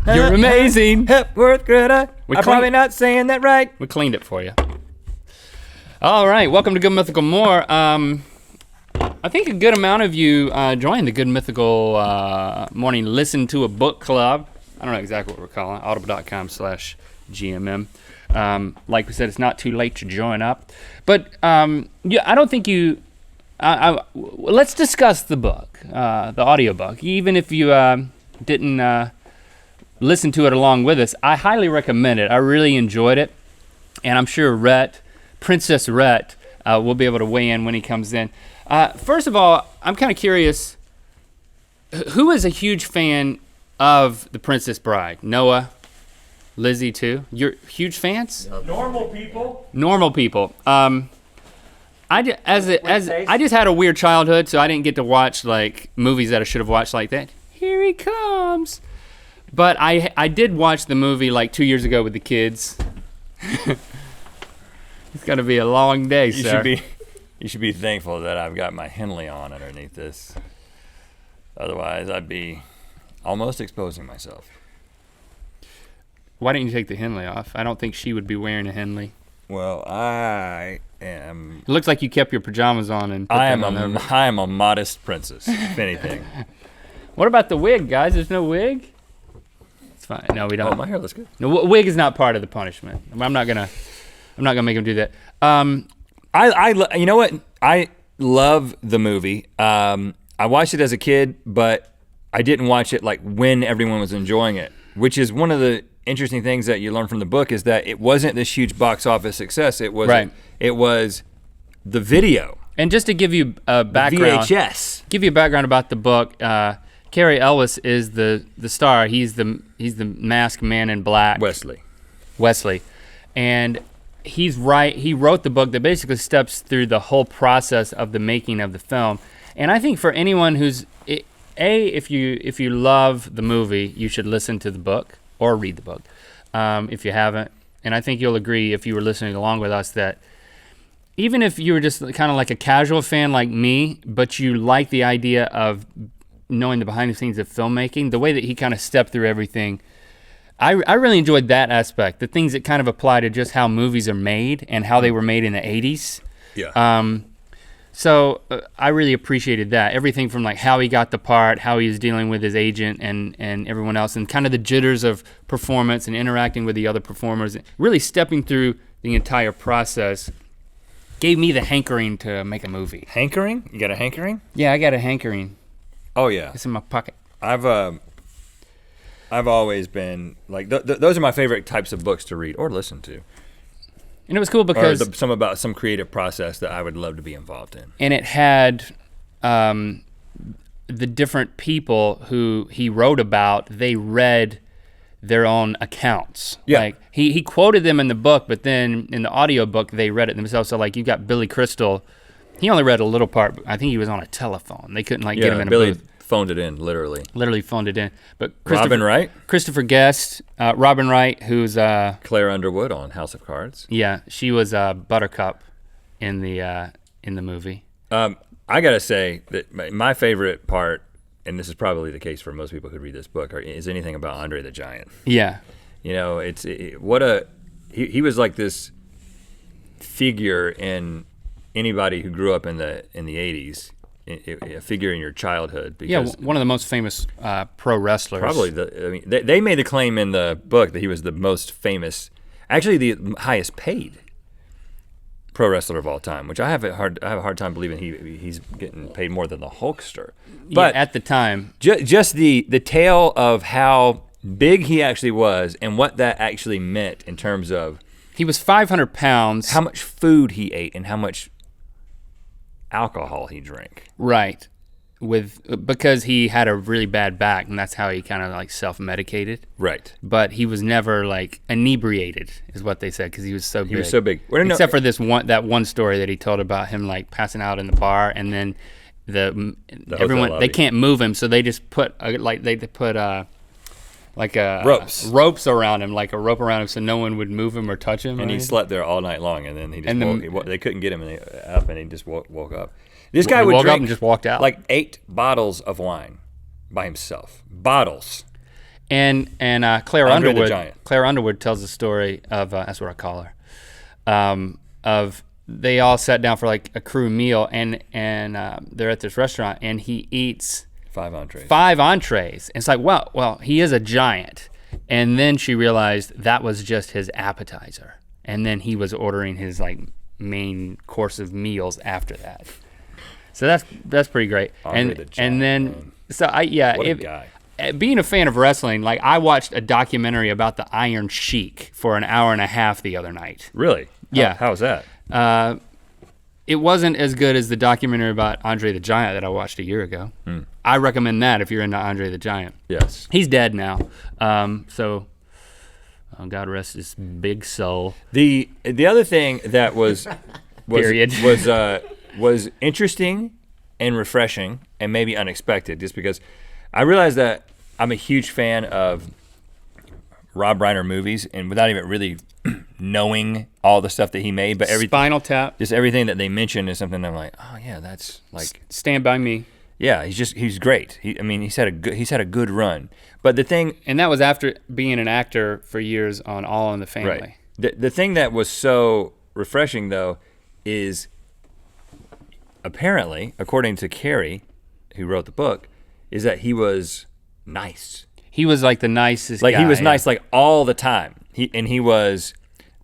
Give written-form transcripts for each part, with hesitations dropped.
You're amazing. Hepworth Greta. I'm probably not saying that right. We cleaned it for you. All right, welcome to Good Mythical More. I think a good amount of you joined the Good Mythical Morning Listen to a Book Club. I don't know exactly what we're calling it, audible.com/GMM. Like we said, it's not too late to join up. But yeah, I don't think you... let's discuss the book, the audiobook. Even if you didn't listen to it along with us, I highly recommend it. I really enjoyed it. And I'm sure Princess Rhett will be able to weigh in when he comes in. First of all, I'm kind of curious, who is a huge fan of The Princess Bride? Noah, Lizzie too? You're huge fans? Normal people. Normal people. I just had a weird childhood, so I didn't get to watch like movies that I should have watched like that. Here he comes. But I did watch the movie like 2 years ago with the kids. It's gonna be a long day, sir. You should be thankful that I've got my Henley on underneath this. Otherwise, I'd be almost exposing myself. Why didn't you take the Henley off? I don't think she would be wearing a Henley. Well, I am. It looks like you kept your pajamas on and put them on there. I am a modest princess, if anything. What about the wig, guys? There's no wig? It's fine. No, we don't. Oh, my hair looks good. No, wig is not part of the punishment. I'm not gonna make him do that. You know what? I love the movie. I watched it as a kid, but I didn't watch it like when everyone was enjoying it, which is one of the interesting things that you learn from the book is that it wasn't this huge box office success. It was It was the video. And just to give you a background, VHS. Give you a background about the book. Cary Elwes is the star. He's the masked man in black. Wesley, and he wrote the book that basically steps through the whole process of the making of the film. And I think for anyone who's if you love the movie, you should listen to the book or read the book if you haven't. And I think you'll agree if you were listening along with us that even if you were just kind of like a casual fan like me, but you like the idea of knowing the behind the scenes of filmmaking, the way that he kind of stepped through everything, I really enjoyed that aspect, the things that kind of apply to just how movies are made and how they were made in the 80s. Yeah. So I really appreciated that. Everything from like how he got the part, how he was dealing with his agent and everyone else, and kind of the jitters of performance and interacting with the other performers, really stepping through the entire process gave me the hankering to make a movie. Hankering? You got a hankering? Yeah, I got a hankering. Oh yeah. It's in my pocket. I've always been like those are my favorite types of books to read or listen to. And it was cool because about some creative process that I would love to be involved in. And it had the different people who he wrote about, they read their own accounts. Yeah. Like he quoted them in the book, but then in the audiobook they read it themselves. So like you got Billy Crystal, he only read a little part. I think he was on a telephone. They couldn't like get him in Billy a booth. Phoned it in, literally. Literally phoned it in. But Robin Wright? Christopher Guest, Robin Wright, who's Claire Underwood on House of Cards. Yeah, she was Buttercup in the movie. I gotta say that my favorite part, and this is probably the case for most people who read this book, is anything about Andre the Giant. Yeah. You know, he was like this figure in anybody who grew up in the 80s. A figure in your childhood. Because one of the most famous pro wrestlers. Probably they made the claim in the book that he was the most famous, actually the highest paid pro wrestler of all time, which I have a hard time believing he's getting paid more than the Hulkster. But at the time, just the tale of how big he actually was and what that actually meant in terms of he was 500 pounds. How much food he ate and how much alcohol he drank. Right. Because he had a really bad back and that's how he kind of like self-medicated. Right. But he was never like inebriated is what they said because he was so big. He was so big. Except for that one story that he told about him like passing out in the bar and then everyone they can't move him so they just put ropes around him, like a rope around him so no one would move him or touch him. And he slept there all night long and then they couldn't get him up and he just woke up. This guy would drink up and just walked out. like 8 bottles of wine by himself. Bottles. And Claire Andre the Underwood. Giant. Claire Underwood tells the story of that's what I call her. Of they all sat down for like a crew meal, and they're at this restaurant, and he eats 5 entrees. 5 entrees. And it's like, well, he is a giant. And then she realized that was just his appetizer, and then he was ordering his like main course of meals after that. So that's pretty great. Andre the Giant, and then man. so What a guy. being a fan of wrestling, like I watched a documentary about the Iron Sheik for an hour and a half the other night. Really? Yeah. How's that? It wasn't as good as the documentary about Andre the Giant that I watched a year ago. I recommend that if you're into Andre the Giant. Yes. He's dead now, so God rest his big soul. The other thing that was Period. was interesting and refreshing and maybe unexpected, just because I realized that I'm a huge fan of Rob Reiner movies, and without even really knowing all the stuff that he made, but Spinal Tap, just everything that they mention is something I'm like, oh yeah, that's like, Stand By Me. yeah, he's great. He's had a good run. But the thing, And that was after being an actor for years on All in the Family. right, the thing that was so refreshing though is apparently, according to Carrie, who wrote the book, is that he was nice. He was like the nicest Like guy. he was yeah. nice like all the time. He was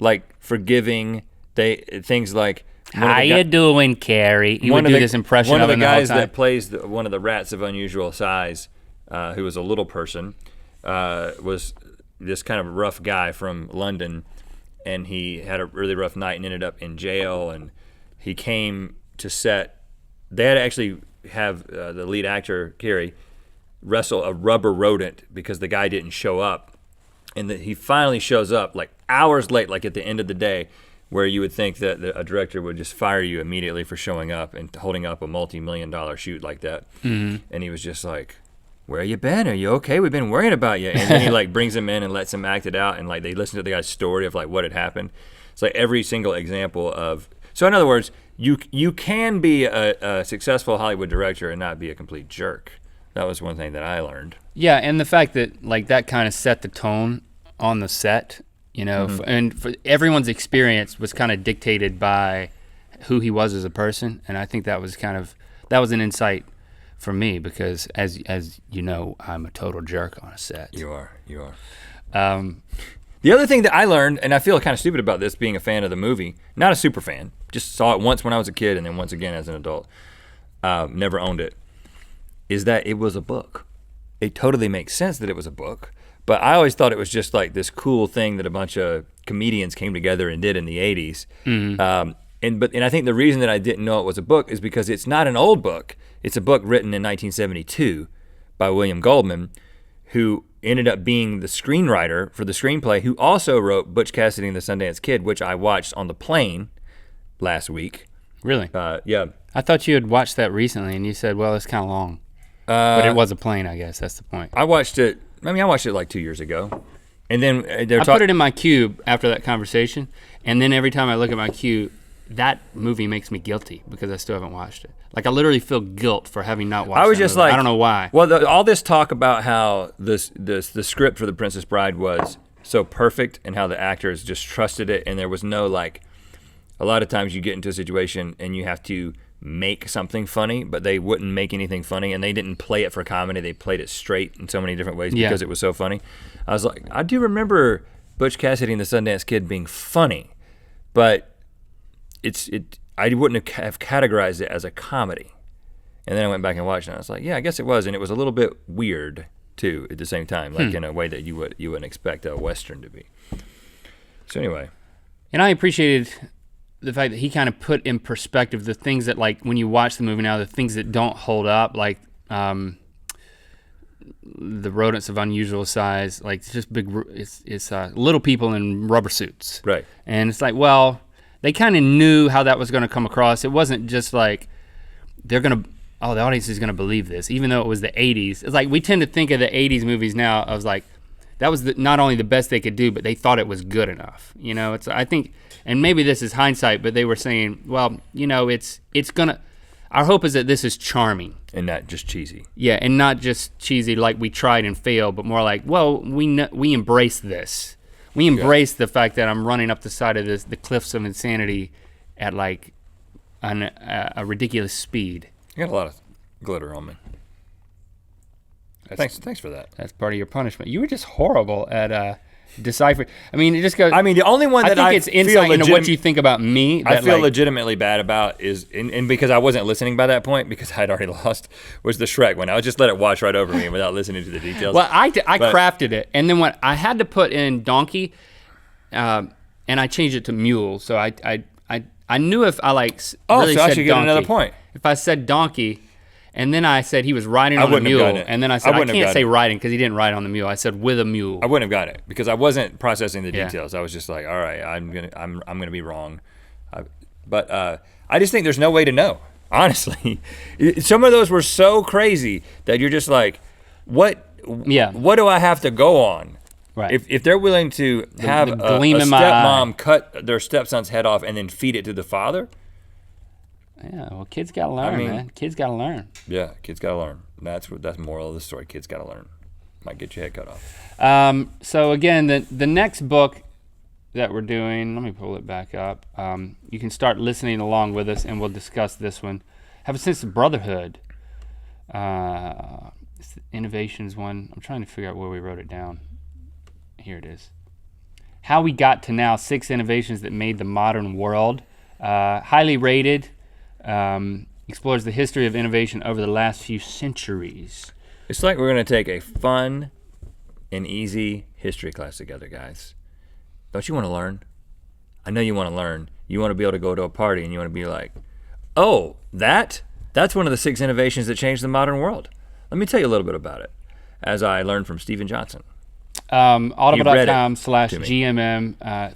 like forgiving. Things like How you doing, Carrie? He would do this impression one of the him the whole guys time. that plays one of the rats of unusual size, who was a little person, was this kind of rough guy from London, and he had a really rough night and ended up in jail. And he came to set. They had to actually have the lead actor Carrie wrestle a rubber rodent because the guy didn't show up. And he finally shows up like hours late, like at the end of the day, where you would think that a director would just fire you immediately for showing up and holding up a multi-million-dollar shoot like that. And he was just like, where you been? Are you okay? We've been worrying about you. And then he like brings him in and lets him act it out, and like they listen to the guy's story of like what had happened. It's like every single example of, so in other words, you can be a successful Hollywood director and not be a complete jerk. That was one thing that I learned. Yeah, and the fact that like that kind of set the tone on the set, you know, and for everyone's experience was kind of dictated by who he was as a person, and I think that was an insight for me because as you know, I'm a total jerk on a set. You are. Um, The other thing that I learned, and I feel kind of stupid about this being a fan of the movie, not a super fan, just saw it once when I was a kid and then once again as an adult, never owned it, is that it was a book. It totally makes sense that it was a book, but I always thought it was just like this cool thing that a bunch of comedians came together and did in the 80s. And I think the reason that I didn't know it was a book is because it's not an old book. It's a book written in 1972 by William Goldman, who ended up being the screenwriter for the screenplay, who also wrote Butch Cassidy and the Sundance Kid, which I watched on the plane last week. really? Yeah. I thought you had watched that recently, and you said, well, it's kind of long. But it was a plane, I guess. That's the point. I watched it like 2 years ago. And then they're I put it in my queue after that conversation, and then every time I look at my queue, that movie makes me guilty because I still haven't watched it. Like I literally feel guilt for having not watched it. I was just like, I don't know why. Well, all this talk about how the script for The Princess Bride was so perfect and how the actors just trusted it, and there was no like, a lot of times you get into a situation and you have to make something funny, but they wouldn't make anything funny, and they didn't play it for comedy. They played it straight in so many different ways because it was so funny. I was like, I do remember Butch Cassidy and the Sundance Kid being funny, but I wouldn't have categorized it as a comedy. And then I went back and watched it, and I was like, yeah, I guess it was, and it was a little bit weird too at the same time, like in a way that you wouldn't expect a Western to be. So anyway. And I appreciated the fact that he kind of put in perspective the things that, like, when you watch the movie now, the things that don't hold up, like the rodents of unusual size, like it's just big, it's little people in rubber suits. Right. And it's like, well, they kind of knew how that was going to come across. It wasn't just like the audience is going to believe this, even though it was the 80s. It's like we tend to think of the 80s movies now as like, that was not only the best they could do, but they thought it was good enough. You know, I think, and maybe this is hindsight, but they were saying, well, you know, it's gonna, our hope is that this is charming. And not just cheesy. Yeah, and not just cheesy like we tried and failed, but more like, well, we embrace this. We embrace the fact that I'm running up the side of the cliffs of insanity at like a ridiculous speed. You got a lot of glitter on me. Thanks for that. That's part of your punishment. You were just horrible at deciphering. I mean, it just goes. I mean, the only one that I think it's insight into what you think about me. I That feel like, legitimately bad about is, and because I wasn't listening by that point because I had already lost, was the Shrek one. I would just let it wash right over me without listening to the details. Well, I crafted it, and then when I had to put in donkey, and I changed it to mule. So I knew if I like really so I said should get donkey, another point. If I said donkey, and then I said he was riding on a wouldn't have mule, gotten it. and then I said I I wouldn't have can't say gotten it. riding because he didn't ride on the mule. I said with a mule. I wouldn't have got it because I wasn't processing the Yeah. details. I was just like, all right, I'm gonna be wrong. But I just think there's no way to know. Honestly, some of those were so crazy that you're just like, what? Yeah. What do I have to go on? Right. If they're willing to have the a gleam in my stepmom eye. cut their stepson's head off and then feed it to the father, Yeah, well, kids gotta learn, mean- man. Kids gotta learn. yeah, kids gotta learn. That's the moral of the story. Kids gotta learn. Might get your head cut off. So again, the next book that we're doing, let me pull it back up. You can start listening along with us, and we'll discuss this one. Have a sense of brotherhood. It's the innovations one. I'm trying to figure out where we wrote it down. Here it is. How we got to now 6 innovations that made the modern world. Highly rated. Explores the history of innovation over the last few centuries. It's like we're gonna take a fun and easy history class together, guys. Don't you want to learn? I know you want to learn. You want to be able to go to a party and you want to be like, oh, that's one of the 6 innovations that changed the modern world. Let me tell you a little bit about it, as I learned from Stephen Johnson. Audible.com/GMM,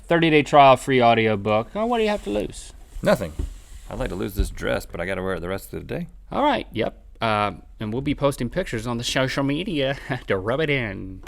30-day trial, free audio book. Oh, what do you have to lose? Nothing. I'd like to lose this dress, but I got to wear it the rest of the day. All right, yep. And we'll be posting pictures on the social media to rub it in.